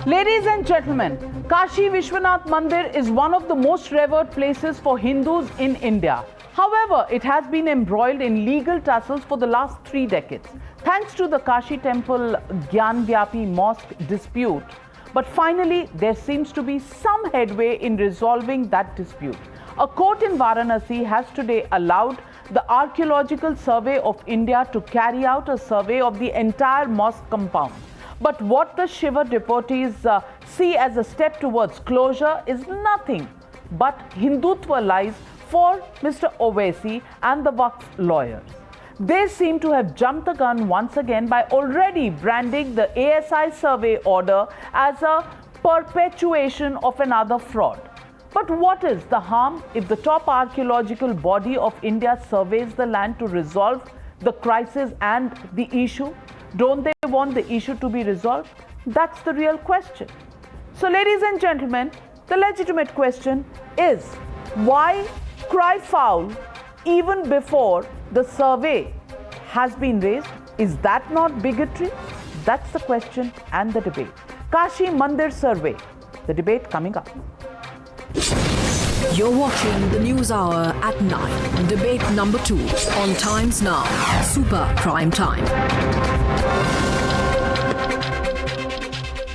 Ladies and gentlemen, Kashi Vishwanath Mandir is one of the most revered places for Hindus in India. However, it has been embroiled in legal tussles for the last 3 decades, thanks to the Kashi Temple Gyanvyapi Mosque dispute. But finally, there seems to be some headway in resolving that dispute. A court in Varanasi has today allowed the Archaeological Survey of India to carry out a survey of the entire mosque compound. But what the Shiva devotees see as a step towards closure is nothing but Hindutva lies for Mr. Owaisi and the Waqf lawyers. They seem to have jumped the gun once again by already branding the ASI survey order as a perpetuation of another fraud. But what is the harm if the top archaeological body of India surveys the land to resolve the crisis and the issue? Don't they want the issue to be resolved? That's the real question. So, ladies and gentlemen, the legitimate question is, why cry foul even before the survey has been raised? Is that not bigotry? That's the question and the debate. Kashi Mandir survey, the debate coming up. You're watching the News Hour at 9. Debate number 2 on Times Now. Super Prime Time.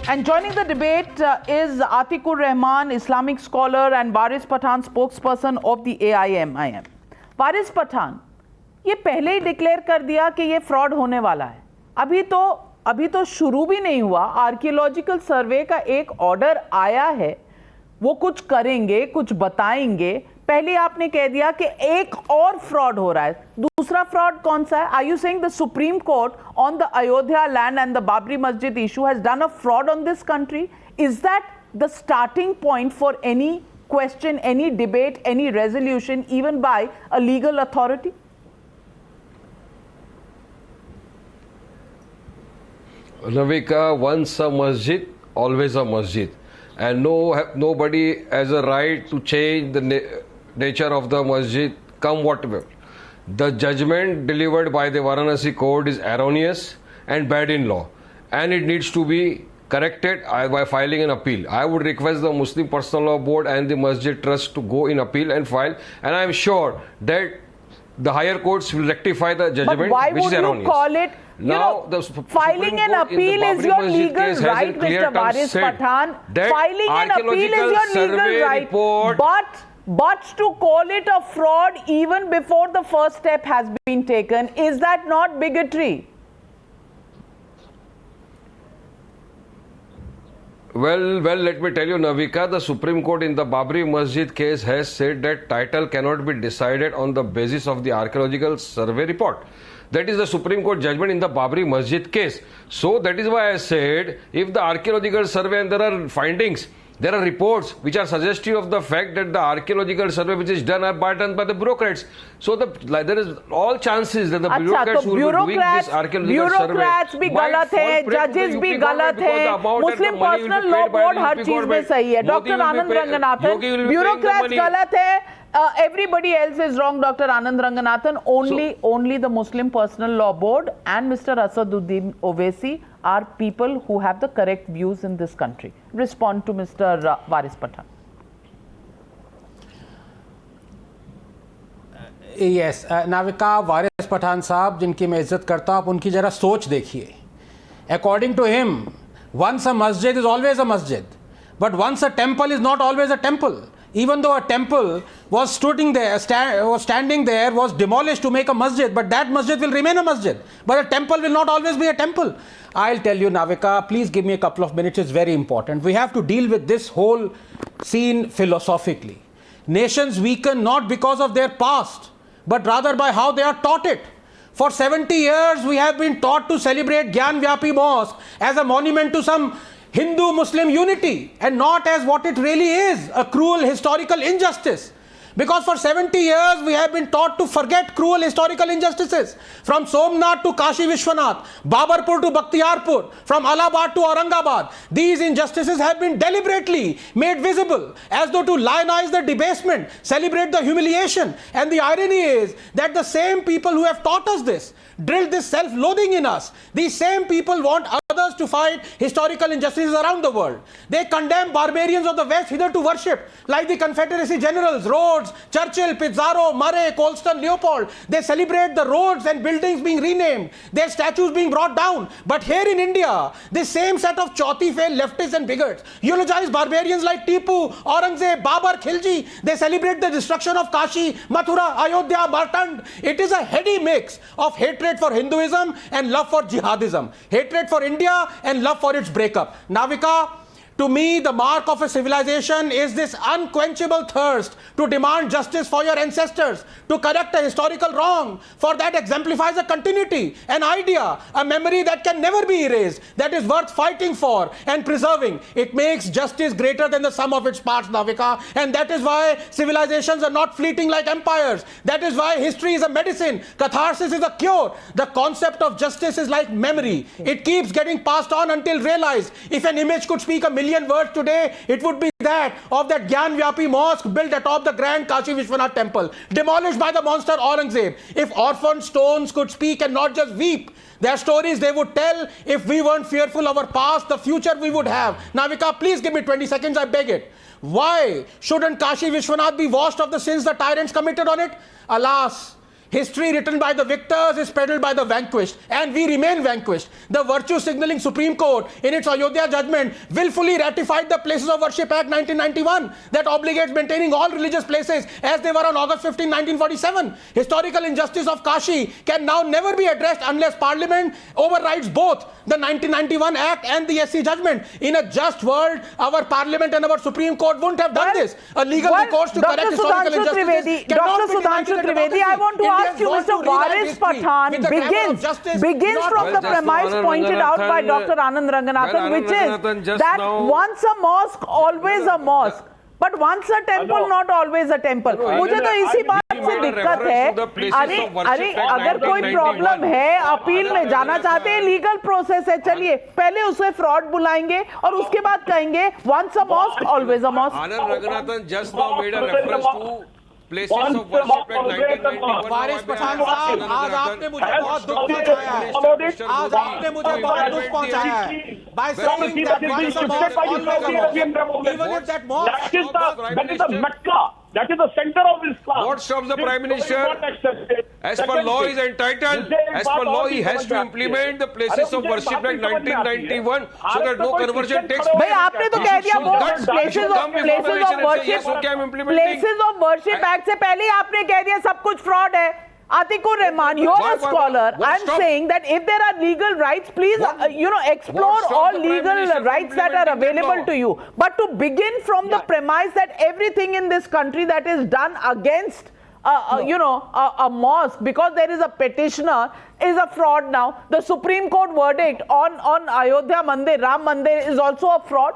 And joining the debate is Atikur Rahman, Islamic scholar and Waris Pathan, spokesperson of the AIMIM. Waris Pathan, ये पहले ही declare कर दिया कि ये fraud होने वाला है. अभी तो शुरू भी नहीं हुआ. आर्कियोलॉजिकल सर्वे का एक ऑर्डर आया है, वो कुछ करेंगे, कुछ बताएंगे. पहले आपने कह दिया कि एक और फ्रॉड हो रहा है. दूसरा फ्रॉड कौन सा है? Are you saying the supreme court on the Ayodhya land and the Babri Masjid issue has done a fraud on this country? Is that the starting point for any question, any debate, any resolution, even by a legal authority? Navika, once a masjid, always a masjid. And nobody has a right to change the nature of the masjid, come whatever. The judgment delivered by the Varanasi court is erroneous and bad in law. And it needs to be corrected by filing an appeal. I would request the Muslim Personal Law Board and the Masjid Trust to go in appeal and file. And I am sure that the higher courts will rectify the judgment, but why which would is you erroneous. call it? Now, filing an appeal is your legal right, Mr. Waris Pathan. Filing an appeal is your legal right. But to call it a fraud even before the first step has been taken, is that not bigotry? Well, let me tell you, Navika, the Supreme Court in the Babri Masjid case has said that title cannot be decided on the basis of the archaeological survey report. That is the Supreme Court judgment in the Babri Masjid case. So that is why I said, if the archaeological survey and there are findings, there are reports which are suggestive of the fact that the archaeological survey which is done by the bureaucrats. So there is all chances that the bureaucrats who will be doing this archaeological survey. Bureaucrats भी गलत हैं, judges भी गलत हैं, Muslim Personal Law Board हर चीज में सही है. Dr. Anand Ranganathan, bureaucrats गलत हैं. Everybody else is wrong, Dr. Anand Ranganathan. Only the Muslim Personal Law Board and Mr. Asaduddin Owaisi are people who have the correct views in this country. Respond to Mr. Waris Pathan. Yes, Navika, Waris Pathan साहब, जिनकी मैं इज्जत करता हूँ, आप उनकी जरा सोच देखिए. According to him, once a masjid is always a masjid, but once a temple is not always a temple. Even though a temple was standing there, was demolished to make a masjid, but that masjid will remain a masjid. But a temple will not always be a temple. I'll tell you, Navika, please give me a couple of minutes. It's very important. We have to deal with this whole scene philosophically. Nations weaken not because of their past, but rather by how they are taught it. For 70 years, we have been taught to celebrate Gyanvyapi Mosque as a monument to some Hindu-Muslim unity and not as what it really is, a cruel historical injustice. Because for 70 years we have been taught to forget cruel historical injustices. From Somnath to Kashi Vishwanath, Babarpur to Bakhtiyarpur, from Allahabad to Aurangabad, these injustices have been deliberately made visible as though to lionize the debasement, celebrate the humiliation. And the irony is that the same people who have taught us this, drilled this self-loathing in us, these same people want others to fight historical injustices around the world. They condemn barbarians of the West hitherto worshipped, like the Confederacy generals, Rhodes, Churchill, Pizarro, Murray, Colston, Leopold. They celebrate the roads and buildings being renamed, their statues being brought down. But here in India, this same set of chauthi-failed leftists and bigots eulogize barbarians like Tipu, Aurangzeb, Babar, Khilji. They celebrate the destruction of Kashi, Mathura, Ayodhya, Martand. It is a heady mix of hatred for Hinduism and love for jihadism, hatred for India and love for its breakup. Navika, to me, the mark of a civilization is this unquenchable thirst to demand justice for your ancestors, to correct a historical wrong. For that exemplifies a continuity, an idea, a memory that can never be erased, that is worth fighting for and preserving. It makes justice greater than the sum of its parts, Navika, and that is why civilizations are not fleeting like empires. That is why history is a medicine, catharsis is a cure. The concept of justice is like memory. It keeps getting passed on until realized. If an image could speak a million words today, it would be that of that Gyan Vyapi mosque built atop the grand Kashi Vishwanath temple, demolished by the monster Aurangzeb. If orphaned stones could speak and not just weep, their stories they would tell. If we weren't fearful of our past, the future we would have. Navika, please give me 20 seconds, I beg it. Why shouldn't Kashi Vishwanath be washed of the sins the tyrants committed on it? Alas, history written by the victors is peddled by the vanquished, and we remain vanquished. The virtue-signaling Supreme Court, in its Ayodhya judgment, willfully ratified the Places of Worship Act 1991 that obligates maintaining all religious places as they were on August 15, 1947. Historical injustice of Kashi can now never be addressed unless Parliament overrides both the 1991 Act and the SC judgment. In a just world, our Parliament and our Supreme Court wouldn't have done this. A legal recourse to correct historical injustices cannot be denied in a democracy. I want to ask you, Mr. Waris Pathan begins from the premise pointed out by Dr. Anand Ranganathan, which is that once a mosque, always a mosque. But once a temple, not always a temple. मुझे तो इसी बात से दिक्कत है. अरे अगर कोई प्रॉब्लम है, अपील में जाना चाहते हैं, लीगल प्रोसेस है, चलिए पहले उसे फ्रॉड बुलाएंगे और उसके बाद कहेंगे once a mosque, always a mosque. Anand Ranganathan just now made a reference to places of worship at 1991. वारिस पठान साहब, आज आपने मुझे बहुत दुख पहुंचाया है. आज आपने मुझे बहुत दुख पहुंचाया है. By saying that once a mosque, always a mosque. Even if that mosque, that is the Mecca. That is the center of Islam. What stops the Prime Minister? As per law, he is entitled. As per law, he has to implement the places of worship like 1991 so that no conversion takes place. भाई आपने तो कह दिया वो places of worship act से पहले ही आपने कह दिया सब कुछ fraud है. Atikur Rahman, you're a scholar. I'm saying that if there are legal rights, please, explore all legal rights that are available to you. But to begin from the premise that everything in this country that is done against, a mosque, because there is a petitioner, is a fraud now. The Supreme Court verdict on Ayodhya Mandir, Ram Mandir, is also a fraud.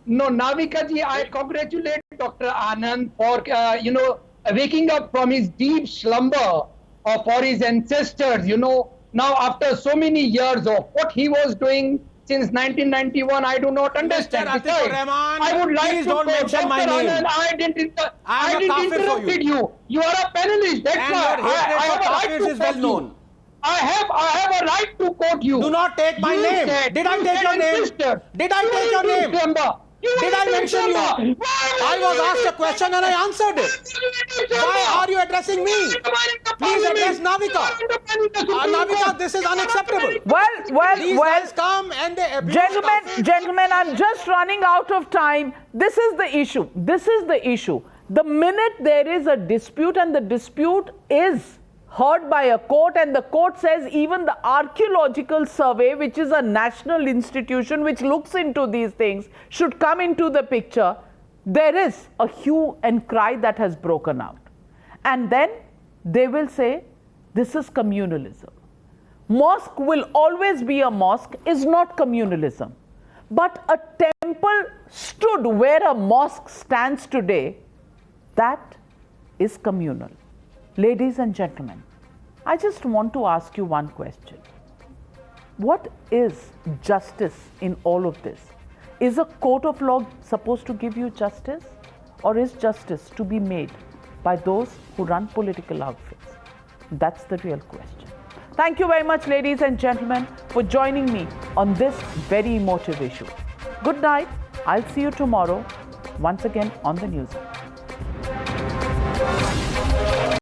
No, Navika ji, I congratulate Dr. Anand for, waking up from his deep slumber for his ancestors, now after so many years of what he was doing since 1991, I do not understand. Atikur Rahman, I would like please to don't mention my name. Anand, I didn't interrupt you. You are a panelist. That's why I have a right to quote you. I have a right to quote you. Do not take my name. Did I take your name? Did I take your name? Did I mention you? I was asked a question and I answered it. Why are you addressing me? Please address Navika. Navika, this is unacceptable. These guys come and they abuse Gentlemen, I'm just running out of time. This is the issue. The minute there is a dispute and the dispute is heard by a court and the court says even the archaeological survey, which is a national institution which looks into these things, should come into the picture, there is a hue and cry that has broken out. And then they will say, this is communalism. Mosque will always be a mosque is not communalism. But a temple stood where a mosque stands today. That is communal. Ladies and gentlemen, I just want to ask you one question. What is justice in all of this? Is a court of law supposed to give you justice, or is justice to be made by those who run political outfits? That's the real question. Thank you very much, ladies and gentlemen, for joining me on this very emotive issue. Good night. I'll see you tomorrow, once again on the News Hour.